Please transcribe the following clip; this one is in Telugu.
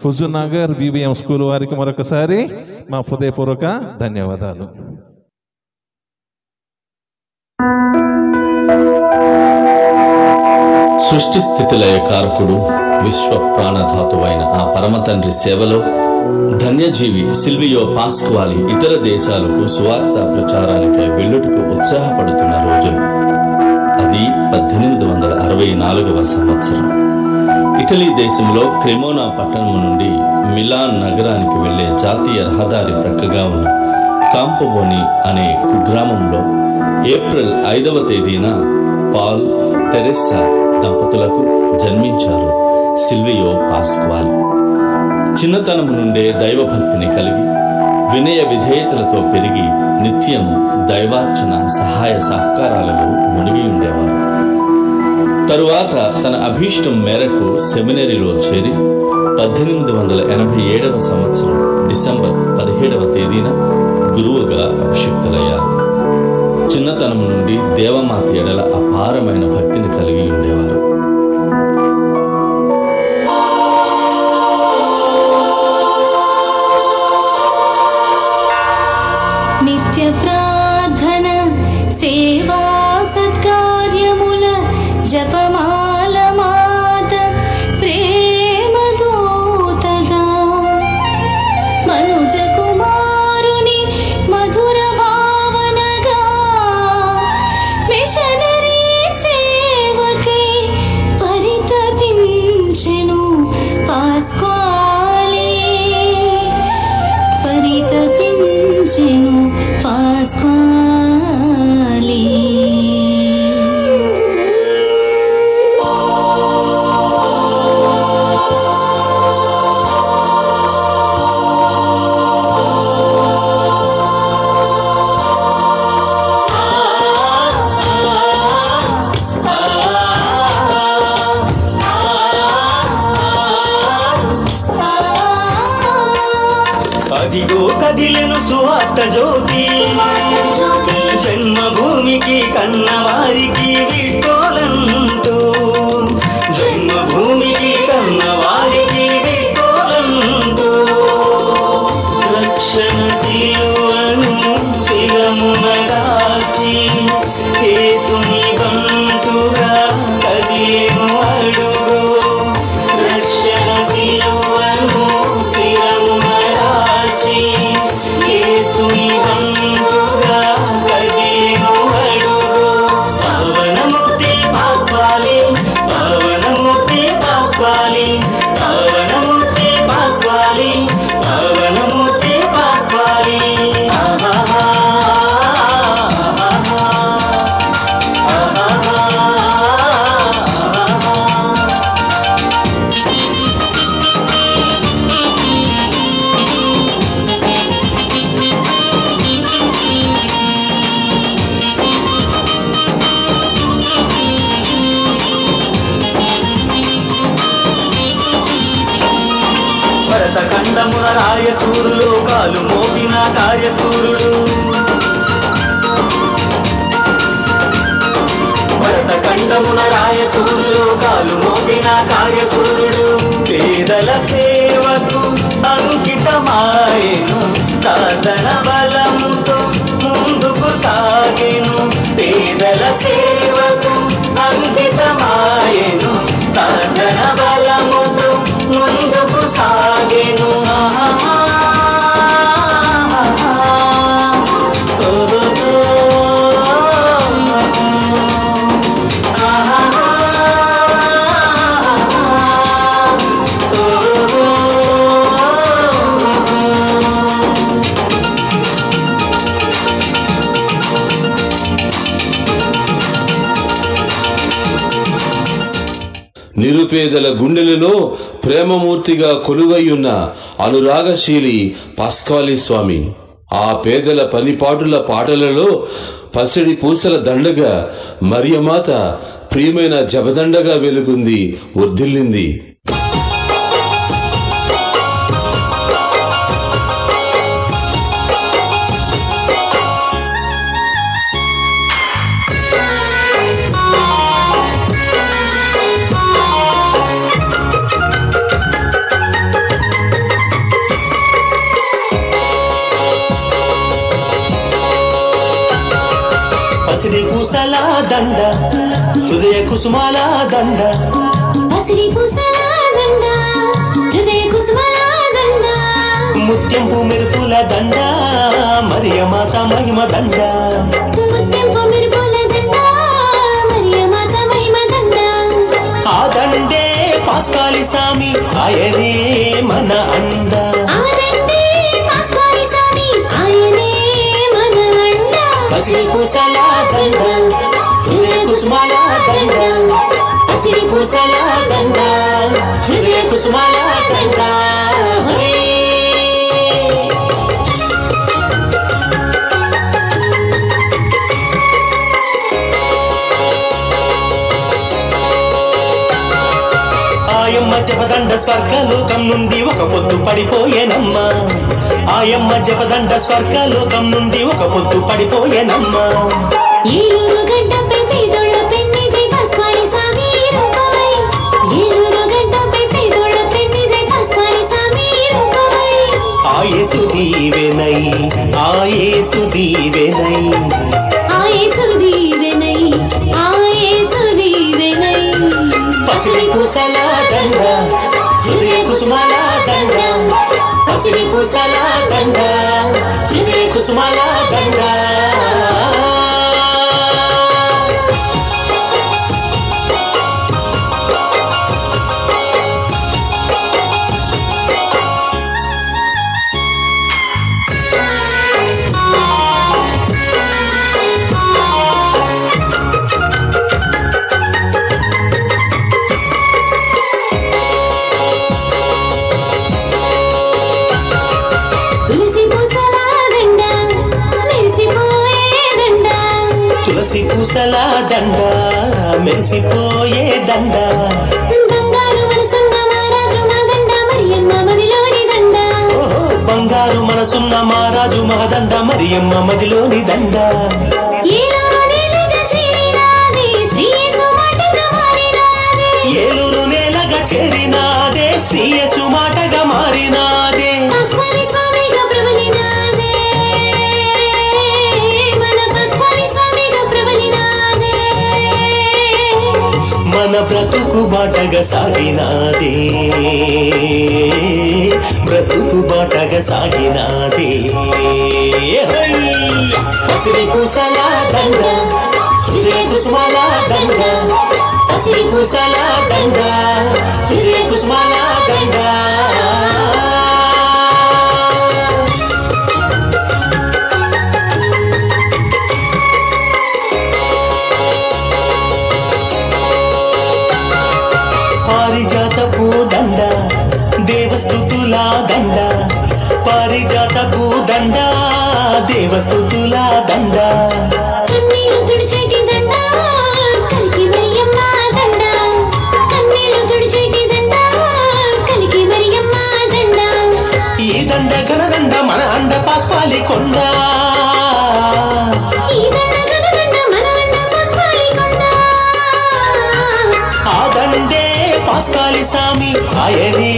హుజూర్నగర్ వివిఎం స్కూల్ వారికి మరొకసారి మా హృదయపూర్వక ధన్యవాదాలు. సృష్టి స్థితి లయ కారకుడు విశ్వ ప్రాణధాతువైన ఆ పరమ తండ్రి సేవలో ధన్యజీవి సిల్వియో పాస్క్వాలి ఇతర దేశాలకు సువార్త ప్రచారానికై వెళ్ళుటకు ఉత్సాహపడుతున్న రోజులు. అది 1864వ సంవత్సరం. ఇటలీ దేశంలో క్రెమోనా పట్టణం నుండి మిలాన్ నగరానికి వెళ్లే జాతీయ రహదారి ప్రక్కగా ఉన్న కాంపోబోని అనే కుగ్రామంలో ఏప్రిల్ 5వ తేదీన పాల్ తెరెస్సా దంపతులకు జన్మించారు సిల్వియో పాస్క్వాలి. చిన్నతనం నుండే దైవభక్తిని కలిగి వినయ విధేయతలతో పెరిగి నిత్యం దైవార్చన సహాయ సహకారాలలో మునిగి ఉండేవారు. తరువాత తన అభీష్టం మేరకు సెమినరీలో చేరి 1887వ సంవత్సరం డిసెంబర్ 17వ తేదీన గురువుగా అభిషిక్తులయ్యారు. చిన్నతనం నుండి దేవమాత ఎడల అపారమైన భక్తిని కలిగి ఉండేవారు. నిత్య ప్రార్థన సేవా సత్కార్యముల జపమాల మాత ప్రేమ దూతగా మనుజ కుమారుని మధుర భావనగా మిషనరీ సేవకై పరితపించెను పాస్క్వాలి. పరితపించెను పాస్క్వాలి. అదిగో కదిలెను సువార్త జ్యోతి, జన్మభూమికి కన్నవారికి వీడ్కోలంటూ, జన్మభూమికి కన్నవారికి వీడ్కోలంటూ, రక్షణ శిలువను శిరమున దాచి యేసుని బంటుగా కదిలెను అడుగు. రక్షణ శిలువను శిరమున దాచి యేసుని బంటుగా కదిలెను అడుగు. పవనముక్తి పాస్క్వాలి, పవనముక్తి పాస్క్వాలి, పవనముక్తి పాస్క్వాలి, పవనముక్తి పాస్క్వాలి. భరతఖండమున రాయచూరులో కాలు మోపిన కార్యసూరుడు, భరతఖండమున రాయచూరులో కాలు మోపిన కార్యసూరుడు, పేదల సేవకు అంకితమాయెను సాధన బలముతో ముందుకు సాగెను. పేదల సేవకు అంకితమాయెను సాధన బలముతో ముందుకు సాగెను. నిరుపేదల గుండెలలో ప్రేమమూర్తిగా కొలువయ్యున్న అనురాగశీలి పాస్క్వాలి స్వామి. ఆ పేదల పనిపాటుల పాటలలో పసిడి పూసల దండగా మరియమాత ప్రియమైన జపదండగా వెలుగుంది, వర్ధిల్లింది. పూసల దండ హృదయ కుసుమాల దండ పసిడి పూసల దండ హృదయ కుసుమాల దండ ముత్యంపు మెరుపుల దండ మరియమాత మహిమ దండ ముత్యంపు మెరుపుల దండ మరియమాత మహిమ దండ ఆ దండే పాస్కాలి స్వామి ఆయనే మన అండ పసిడి పూసల దండ హృదయ కుసుమాల దండ పసిడి పూసల దండ హృదయ కుసుమాల దండ ఆయమ్మ జపదండ స్వర్గలోకం నుండి ఒక పొద్దు పడిపోయేనమ్మా ఆయమ్మ జపదండ స్వర్గలోకం నుండి ఒక పొద్దు పడిపోయేనమ్మా ఏలూరు గడ్డపై పేదోళ్ళ పెన్నిదై పస్వాని స్వామి రూపమై ఏలూరు గడ్డపై పేదోళ్ళ పెన్నిదై పస్వాని స్వామి రూపమై ఆయేసు దీవెనై ఆయేసు దీవెనై ఆయేసు దీవెనై ఆయేసు దీవెనై పసిడి పూసల దండ హృదయ కుసుమాల దండ పసిడి పూసల దండ హృదయ కుసుమాల దండ తులసి పూసల దండ మెరిసిపోయే దండ బంగారు మనసున్న మహారాజు మా దండ మరియమ్మ మదిలోని దండ బంగారు మనసున్న మహారాజు మహదండ మరియమ్మ మదిలోని దండ ఏలూరు నేలగా చేరినాదే శ్రీయేసు మాటగా మారినాదే ఏలూరు నేలగా చేరినాదే శ్రీయేసు మాటగా మారినాదే పస్వాని స్వామిగా ప్రబలినాదే మన పస్వాని స్వామిగా ప్రబలినాదే మన బ్రతుకు బాటగా సాగినాదే బ్రతుకు బాటగా సాగినాదే పసిడి పూసల దండ హృదయ కుసుమాల దండ పసిడి పూసల దండ హృదయ కుసుమాల దండ పారిజాతపు దండ దేవస్తుతుల దండ పారిజాతపు దండ దేవస్తుతుల దండ కన్నీళ్లు తుడిచేటి దండ కలికి మరియమ్మ దండ కన్నీళ్లు తుడిచేటి దండ కలికి మరియమ్మ దండ ఈ దండ ఘనదండ మన అండ పాస్పాలి కొండ ఈ దండ గనదండ మన అండ పస్వాని కొండ ఆ దండే పాస్కాలి స్వామి ఆయనే